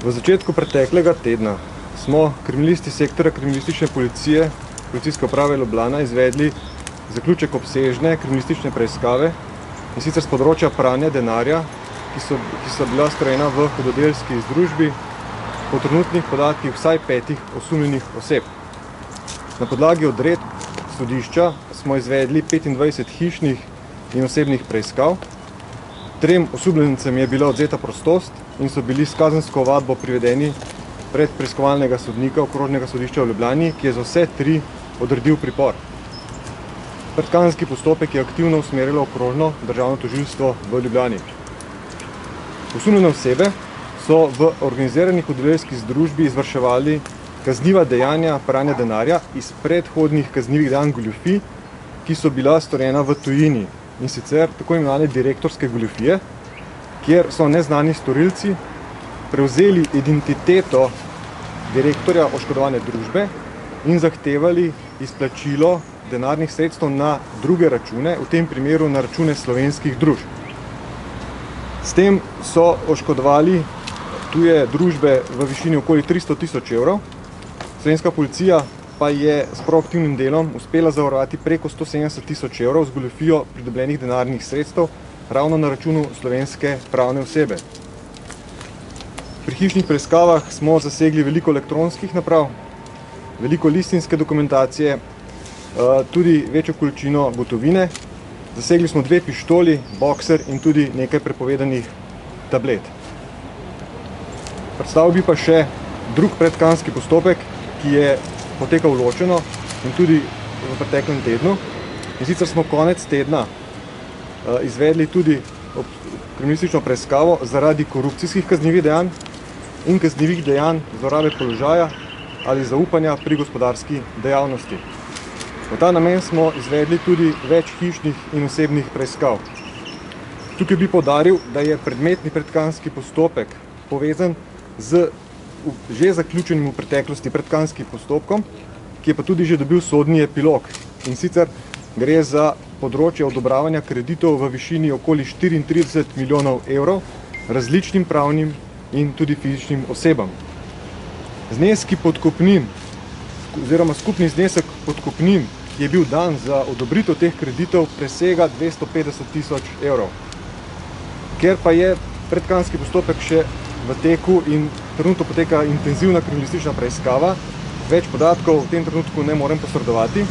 V začetku preteklega tedna smo kriminalisti sektorja kriminalistične policije Policijske uprave Ljubljana izvedli zaključek obsežne kriminalistične preiskave, in sicer z področja pranja denarja, ki so bila storjena v hudodelski združbi po trenutnih podatkih vsaj 5 osumljenih oseb. Na podlagi odredb sodišča smo izvedli 25 hišnih in osebnih preiskav. 3 osumljencem je bila odvzeta prostost in so bili s kazensko ovadbo privedeni pred preiskovalnega sodnika Okrožnega sodišča v Ljubljani, ki je za vse 3 odredil pripor. Predkazenski postopek je aktivno usmerilo Okrožno državno tožilstvo v Ljubljani. Osumljene osebe so v organizirani hudodelski združbi izvrševali kazniva dejanja pranja denarja iz predhodnih kaznivih dejanj goljufij, ki so bila storjena v tujini, in sicer tako imenovane direktorske goljufije, kjer so neznani storilci prevzeli identiteto direktorja oškodovane družbe in zahtevali izplačilo denarnih sredstev na druge račune, v tem primeru na račune slovenskih družb. S tem so oškodovali tuje družbe v višini okoli 300 000 evrov. Slovenska policija pa je s proaktivnim delom uspela zavarovati preko 170 000 evrov z goljufijo pridobljenih denarnih sredstev ravno na računu slovenske pravne osebe. Pri hišnih preiskavah smo zasegli veliko elektronskih naprav, veliko listinske dokumentacije, tudi večjo količino gotovine. Zasegli smo 2 pištoli, bokser in tudi nekaj prepovedanih tablet. Predstavil bi pa še drug predkazenski postopek, ki je potekal ločeno in tudi v preteklem tednu. In sicer smo konec tedna izvedli tudi kriminalistično preiskavo zaradi korupcijskih kaznivih dejanj in kaznivih dejanj zlorabe položaja ali zaupanja pri gospodarski dejavnosti. V ta namen smo izvedli tudi več hišnih in osebnih preiskav. Tukaj bi poudaril, da je predmetni predkazenski postopek povezan z že zaključenim v preteklosti predkazenskim postopkom, ki je pa tudi že dobil sodni epilog. In sicer gre za področje odobravanja kreditov v višini okoli 34 milijonov evrov različnim pravnim in tudi fizičnim osebam. Zneski podkupnin oziroma skupni znesek podkupnin, ki je bil dan za odobritev teh kreditov, presega 250 000 evrov. Ker pa je predkazenski postopek še v teku in trenutno poteka intenzivna kriminalistična preiskava, več podatkov v tem trenutku ne morem posredovati.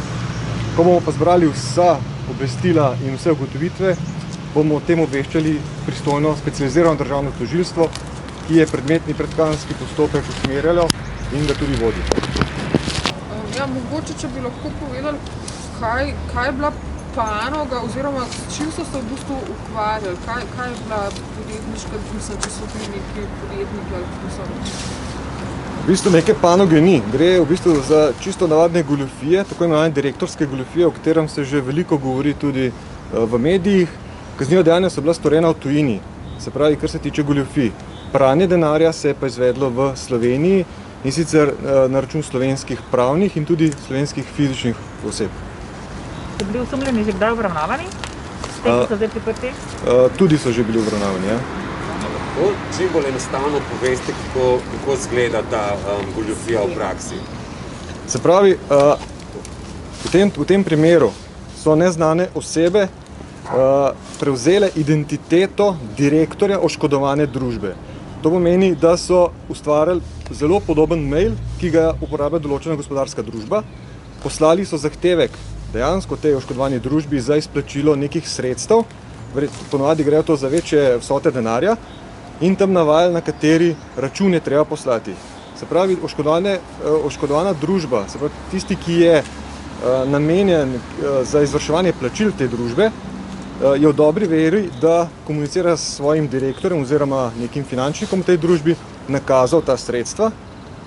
Ko bomo pa zbrali vsa obvestila in vse ugotovitve, bomo o tem obveščali pristojno specializirano državno tožilstvo, ki je predmetni predkazenski postopek usmerjalo in ga tudi vodi. Ja, mogoče, če bi lahko povedali, kaj je bila panoga oziroma s čim so se v bistvu ukvarjali, kaj je bila podjetniška, mislim, če so bili neki podjetniki ali mislim. V bistvu neke panoge ni. Gre v bistvu za čisto navadne goljufije, tako imenovane direktorske goljufije, o katerem se že veliko govori tudi v medijih. Kazniva dejanja so bila storjena v tujini, se pravi, kar se tiče goljufij. Pranje denarja se je pa izvedlo v Sloveniji, in sicer na račun slovenskih pravnih in tudi slovenskih fizičnih oseb. So bili osumljeni že kdaj obravnavani? S tem, ki so zdaj priprti? Tudi so že bili obravnavani, ja. Lahko čim bolj enostavno poveste, kako izgleda ta goljufija v praksi? Se pravi, v tem primeru so neznane osebe prevzele identiteto direktorja oškodovane družbe. To pomeni, da so ustvarjali zelo podoben mail, ki ga uporablja določena gospodarska družba. Poslali so zahtevek dejansko tej oškodovani družbi za izplačilo nekih sredstev, ponovadi grejo to za večje vsote denarja, in tam navajali, na kateri račun je treba poslati. Se pravi, oškodovana družba, se pravi, tisti, ki je namenjen za izvrševanje plačil te družbe, je v dobri veri, da komunicira s svojim direktorjem oziroma nekim finančnikom v tej družbi, nakazal ta sredstva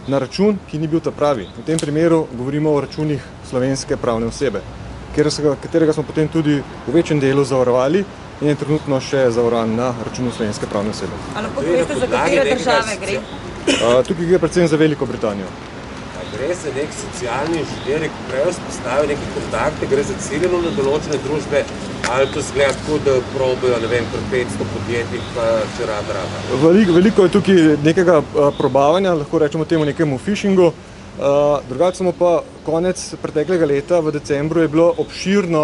na račun, ki ni bil ta pravi. V tem primeru govorimo o računih slovenske pravne osebe, katerega smo potem tudi v večjem delu zavarovali in je trenutno še zavarovan na računu slovenske pravne osebe. A lahko poveste, za katere države gre? Tukaj gre predvsem za Veliko Britanijo. gre za nek socialni inženir, ki prej vzpostavi neke kontakte, gre za ciljeno na določene družbe, ali to zgleda tako, da probajo, ne vem, pri 500 podjetjih, pa če rada. Veliko je tukaj nekega probavanja, lahko rečemo temu nekemu phishingu. Drugače smo pa konec preteklega leta, v decembru, je bilo obširno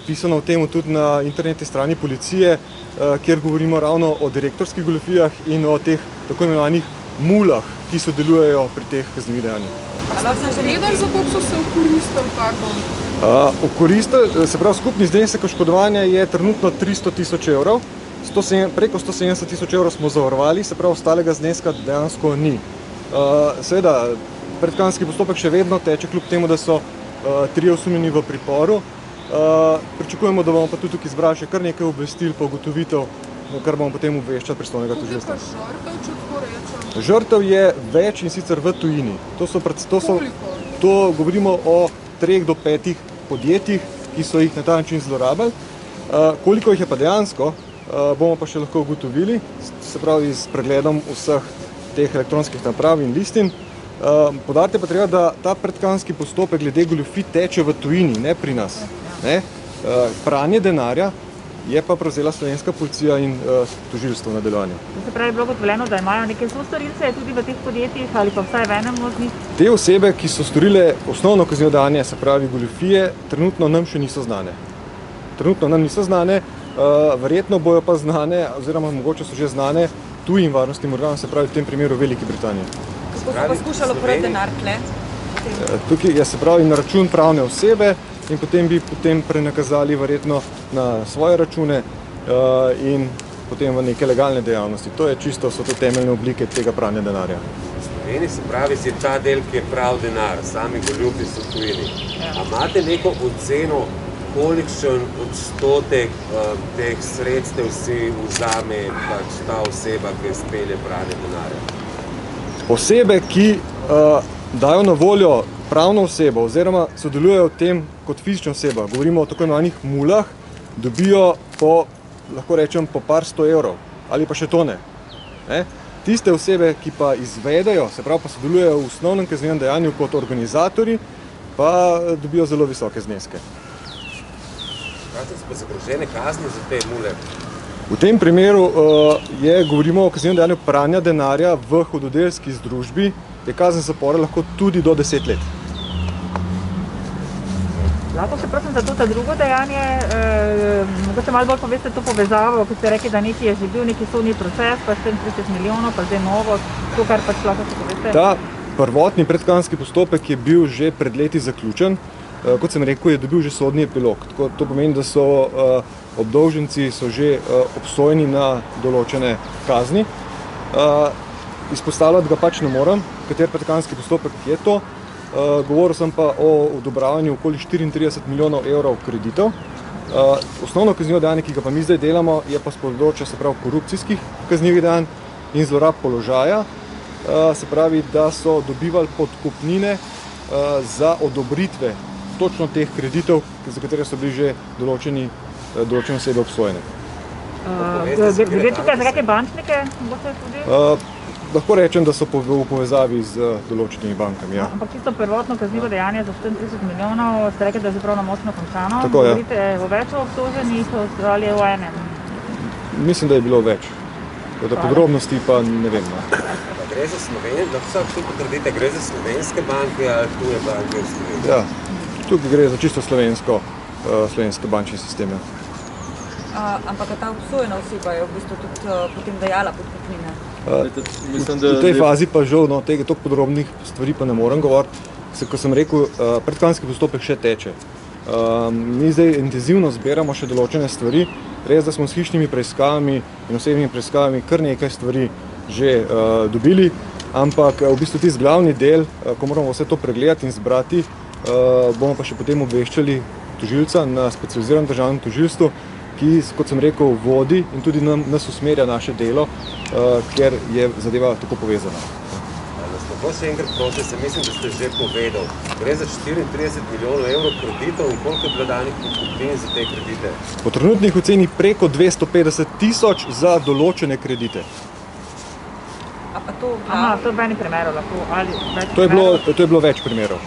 pisano o tem tudi na internetni strani policije, kjer govorimo ravno o direktorskih goljufijah in o teh tako imenovanih mulah, ki sodelujejo pri teh kaznivih dejanjih. Vedeli, za koliko so se okoristili, pardon? Okoristili, se pravi, skupni znesek oškodovanja je trenutno 300 tisoč evrov. Preko 170 tisoč evrov smo zavarovali, se pravi, ostalega zneska dejansko ni. Seveda, predkazenski postopek še vedno teče, kljub temu, da so 3 osumljeni v priporu. Pričakujemo, da bomo pa tudi tukaj zbrali še kar nekaj obvestil pa ugotovitev, kar bomo potem obveščali pristojnega tožilstva. Koliko je žrtev, če tako rečem? Žrtev je več in sicer v tujini. To govorimo o 3 do 5 podjetjih, ki so jih na ta način zlorabili. Koliko jih je pa dejansko, bomo pa še lahko ugotovili, se pravi s pregledom vseh teh elektronskih naprav in listin. Podariti pa treba, da ta predkazenski postopek glede goljufij teče v tujini, ne pri nas. Pranje denarja je pa prevzela slovenska policija in tožilstvo v nadaljevanju. To se pravi, je bilo ugotovljeno, da imajo neke sostorilce tudi v teh podjetjih ali pa vsaj v enem od njih? Te osebe, ki so storile osnovno kaznivo dejanje, se pravi goljufije, trenutno nam še niso znane. Verjetno bojo pa znane, oziroma mogoče so že znane tujim varnostnim organom, se pravi v tem primeru Veliki Britaniji. Kako so poskušali oprati denar tle? Tukaj je, se pravi, na račun pravne osebe in potem bi prenakazali verjetno na svoje račune in potem v neke legalne dejavnosti. To je čisto, so to temeljne oblike tega pranja denarja. V Sloveniji se pravi, je ta del, ki je prav denar, sami goljufi so tujini. A imate neko oceno, kolikšen odstotek teh sredstev si vzame pač ta oseba, ki spelje pranje denarja? Osebe, ki dajo na voljo pravno osebo oziroma sodelujejo v tem kot fizična oseba, govorimo o tako imenovanih mulah, dobijo po, lahko rečem, po par 100 evrov ali pa še to ne. Tiste osebe, ki pa izvedejo, se pravi pa sodelujejo v osnovnem kaznivem dejanju kot organizatorji, pa dobijo zelo visoke zneske. Kakšne so pa zagrožene kazni za te mule? V tem primeru govorimo o kaznivem dejanju pranja denarja v hudodelski združbi, je kazen zapora lahko tudi do 10 let. Lahko še prosim za to drugo dejanje, mogoče malo bolj poveste to povezavo, ko ste rekli, da neki je že bil neki sodni proces, pa 34 milijonov, pa zdaj novo, to kar pač lahko še poveste. Ta prvotni predkazenski postopek je bil že pred leti zaključen. Kot sem rekel, je dobil že sodni epilog. To pomeni, da so obdolženci so že obsojeni na določene kazni. Izpostavljati ga pač ne morem, kater predkazenski postopek je to. Govoril sem pa o odobravanju okoli 34 milijonov evrov kreditov. Osnovno kaznivo dejanje, ki ga pa mi zdaj delamo, je pa s področja, se pravi, korupcijskih kaznivih dejanj in zlorab položaja. Se pravi, da so dobivali podkupnine za odobritve točno teh kreditov, za katere so bili že določene osebe obsojene. Gre tukaj za kakšne bančnike? Lahko rečem, da so v povezavi z določenimi bankami, ja. Ampak čisto prvotno kaznivo dejanje za 34 milijonov, ste rekli, da je zapravo močno končano. Tako, ja. Govorite o več obtoženih ali o enem? Mislim, da je bilo več. Podrobnosti pa ne vem. Gre za Slovenijo, da vsak tu potrdite, gre za slovenske banke ali tuje banke v Sloveniji? Ja, tukaj gre za čisto slovenske bančne sisteme. Ampak ta obsojena oseba je v bistvu tudi potem dajala podkupnine? V tej fazi pa žal, toliko podrobnih stvari pa ne morem govoriti. Ko sem rekel, predkazenski postopek še teče. Mi zdaj intenzivno zbiramo še določene stvari. Res, da smo s hišnimi preiskavami in osebnimi preiskavami kar nekaj stvari že dobili, ampak v bistvu tisti glavni del, ko moramo vse to pregledati in zbrati, bomo pa še potem obveščali tožilca na specializiranem državnem tožilstvu, ki, kot sem rekel, vodi in tudi nas usmerja naše delo, ker je zadeva tako povezana. Lahko še enkrat prosim, mislim, da ste že povedal, gre za 34 milijonov evrov kreditov in koliko je bilo danih podkupnin za te kredite? Po trenutnih oceni preko 250 tisoč za določene kredite. A pa to Aha, to je v enem primeru lahko, ali več To je primerov? bilo več primerov.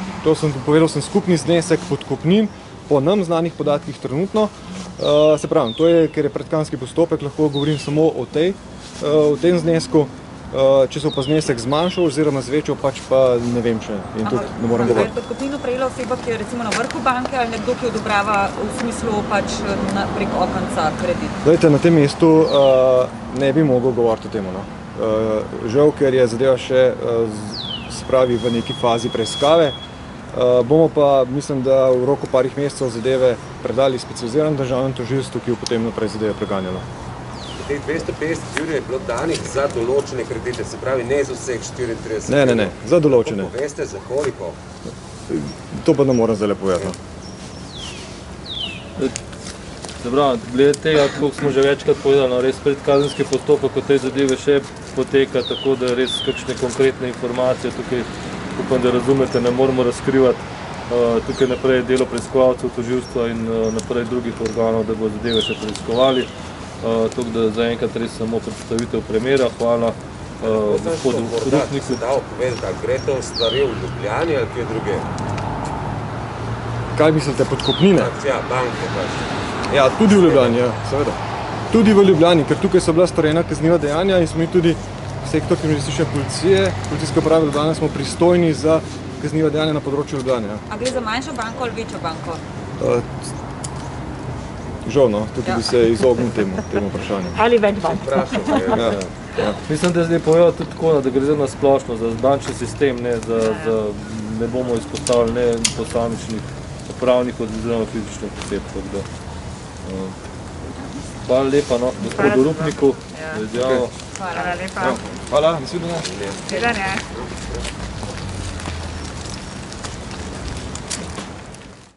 Povedal sem skupni znesek podkupnin po nam znanih podatkih trenutno. Se pravim, to je, ker je predkazenski postopek, lahko govorim samo o tem znesku. Če se bo pa znesek zmanjšal oziroma zvečal, pač pa ne vem še in tudi ne morem Je govoriti. podkupnino prejela oseba, ki je recimo na vrhu banke ali nekdo, ki odobrava v smislu pač prek okenca kredit? Glejte, na tem mestu ne bi mogel govoriti o tem. No. Žal, ker je zadeva še spravi v neki fazi preiskave. Bomo pa, mislim, da v roku parih mesecev zadeve predali specializiranem državnem tožilstvu, ki bo potem naprej zadeve preganjalo. Teh 250 jurjev je bilo danih za določene kredite, se pravi ne za vseh 34. Ne, za določene. Poveste, za koliko? To pa ne moram zdaj povedati. Glede tega, kako smo že večkrat povedali, res predkazenski postopek v tej zadevi še poteka, tako da res kakšne konkretne informacije tukaj, upam, da razumete, ne moramo razkrivati. Tukaj naprej je delo preiskovalcev, tožilstva in naprej drugih organov, da bo zadeve še preiskovali. Tako da zaenkrat res samo predstavitev primera. Hvala gospodu Rupniku. Se da povedati, ali gre to stvari v Ljubljani ali kje druge? Kaj mislite, podkupnine? Ja, banke pač. Ja, tudi v Ljubljani, ja, seveda. Tudi v Ljubljani, ker tukaj so bila storjena kazniva dejanja in smo tudi sektor kriminalistične policije, Policijske uprave Ljubljana smo pristojni za kazniva dejanja na področju Ljubljane. Ja. A gre za manjšo banko ali večjo banko? Žal, no, tukaj bi se izognil temu vprašanju. Ali več bank. Mislim, da je zdaj povedal tudi tako, da gre za nasplošno, za bančni sistem, ne bomo izpostavili ne posamičnih pravnih oziroma fizičnih oseb. Hvala lepa, gospodu Rupniku za izjavo. Hvala lepa. Hvala, nasvidenje. Nasvidenje.